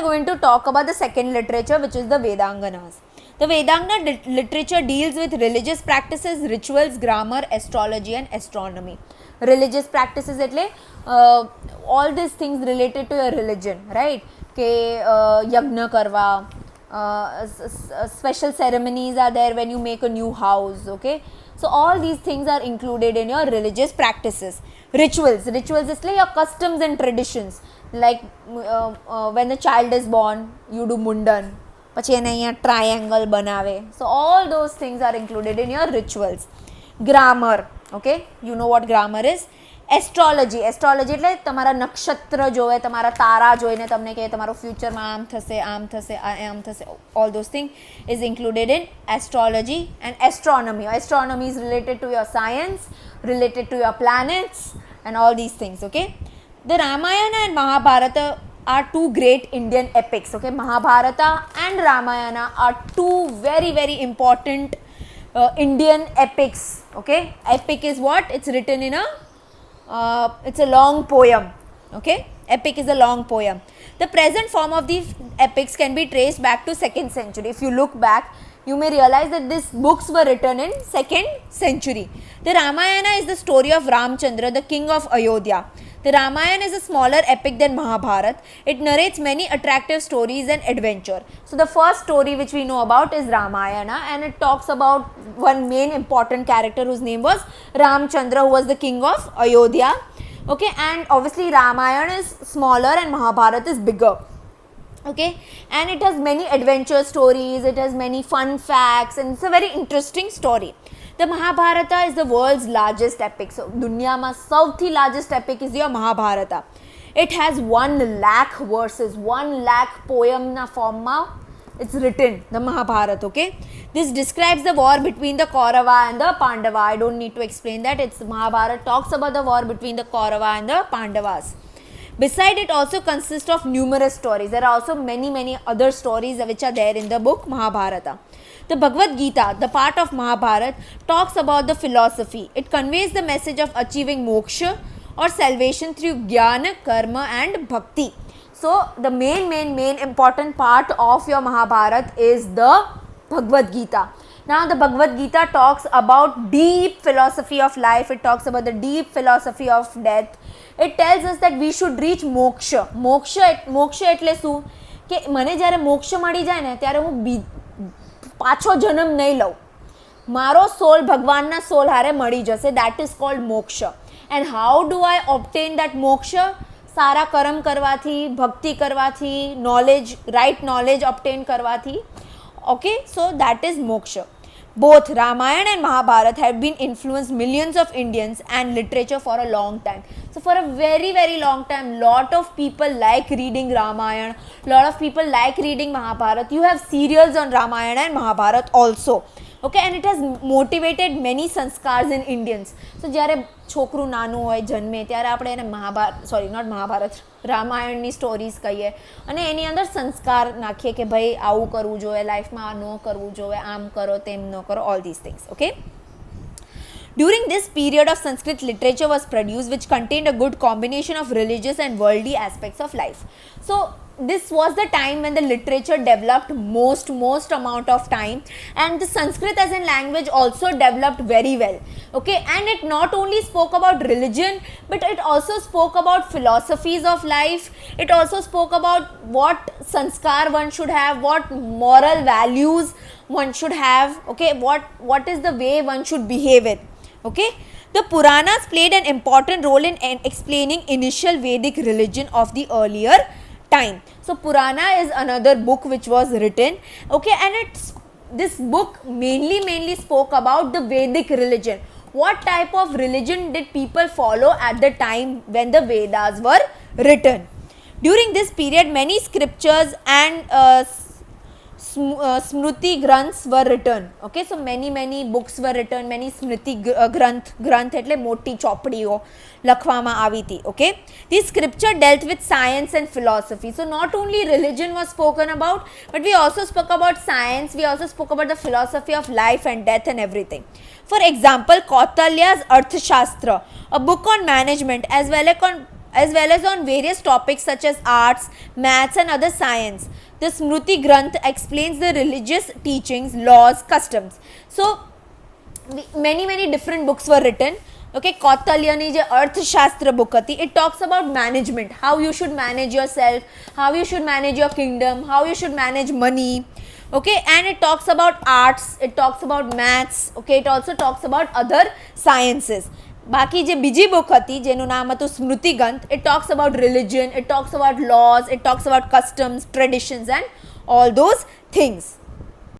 going to talk about the second literature, which is the Vedanganas. The Vedanga literature deals with religious practices, rituals, grammar, astrology and astronomy. Religious practices એટલે all these things related to your religion, right? કે યજ્ઞ કરવા, special ceremonies are there when you make a new house, okay? So all these things are included in your religious practices. Rituals is like your customs and traditions, like when the child is born, you do mundan, પછી એને અહીંયા triangle બનાવે. So all those things are included in your rituals. Grammar, okay, you know what grammar is. Astrology એટલે તમારા નક્ષત્ર જોવે, તમારા તારા જોઈને તમને કહે તમારો ફ્યુચરમાં આમ થશે, આમ થશે, આમ થશે. All those thing is included in astrology. And astronomy is related to your science, related to your planets and all this things, okay. The Ramayana and Mahabharata are two great Indian epics, okay. Mahabharata and Ramayana are two very, very important Indian epics, okay. Epic is what? It's written in it's a long poem, okay. Epic is a long poem. The present form of these epics can be traced back to 2nd century. If you look back, you may realize that these books were written in 2nd century. The Ramayana is the story of Ramchandra, the king of Ayodhya. The Ramayana is a smaller epic than Mahabharata. It narrates many attractive stories and adventure. So the first story which we know about is Ramayana, and it talks about one main important character whose name was Ramchandra, who was the king of Ayodhya. Okay, and obviously Ramayana is smaller and Mahabharata is bigger. Okay, and it has many adventure stories, it has many fun facts, and it's a very interesting story. The Mahabharata is the world's largest epic. So, દુનિયામાં સૌથી largest epic is your Mahabharata. It has 1 lakh verses, 1 lakh poem na form ma it's written, the Mahabharata, okay. This describes the war between the Kaurava and the Pandava. I don't need to explain that. It's Mahabharata talks about the war between the Kaurava and the Pandavas. Besides, it also consists of numerous stories. There are also many other stories which are there in the book Mahabharata. The Bhagwad Gita, the part of Mahabharata, talks about the philosophy. It conveys the message of achieving moksha or salvation through jnana, karma and bhakti. So, the main important part of your Mahabharata is the Bhagwad Gita. Now, the Bhagwad Gita talks about deep philosophy of life. It talks about the deep philosophy of death. It tells us that we should reach moksha. Moksha એટલે શું? કે મને જ્યારે મોક્ષ મળી જાય ને ત્યારે હું પાછો જન્મ નહીં લઉં, મારો સોલ ભગવાનના સોલ હારે મળી જશે. That is called moksha. And how do I obtain that moksha? સારા કર્મ કરવાથી, ભક્તિ કરવાથી, knowledge, right knowledge obtain કરવાથી. Okay, so that is moksha. Both Ramayana and Mahabharata have been influenced millions of Indians and literature for a long time. So for a very long time, lot of people like reading Ramayana, lot of people like reading Mahabharata. You have serials on Ramayana and Mahabharata also. Okay, and it has motivated many sanskars in Indians. So જ્યારે છોકરું નાનું હોય જન્મે ત્યારે આપણે એને રામાયણની stories કહીએ અને એની અંદર સંસ્કાર નાખીએ કે ભાઈ આવું કરવું જોઈએ લાઈફમાં, આ ન કરવું જોઈએ, આમ કરો તેમ ન કરો, all these things, okay. During this period of Sanskrit literature was produced which contained a good combination of religious and worldly aspects of life. So this was the time when the literature developed most amount of time, and the Sanskrit as a language also developed very well, okay. And it not only spoke about religion, but it also spoke about philosophies of life. It also spoke about what sanskar one should have, what moral values one should have, okay, what is the way one should behave with, okay. The Puranas played an important role in explaining initial Vedic religion of the earlier time. So Purana is another book which was written, okay, and this book mainly spoke about the Vedic religion. What type of religion did people follow at the time when the Vedas were written? During this period, many scriptures and Smruti Granths were written, okay. So many books were written, many Smriti Granth એટલે મોટી ચોપડીઓ લખવામાં આવી હતી, okay. This scripture dealt with science and philosophy. So not only religion was spoken about, but we also spoke about science, we also spoke about the philosophy of life and death and everything. For example, Kautilya's Arthashastra, a book on management, as well as well as on various topics such as arts, maths and other science. The Smruti Granth explains the religious teachings, laws, customs. So many different books were written. Okay, Kautalya's Arthashastra book hati, it talks about management, how you should manage yourself, how you should manage your kingdom, how you should manage money. Okay, and it talks about arts, it talks about maths. Okay, it also talks about other sciences. બાકી જે બીજી book હતી જેનું નામ હતું સ્મૃતિ ગ્રંથ, it talks about religion, it talks about laws, it talks about customs, traditions and all those things.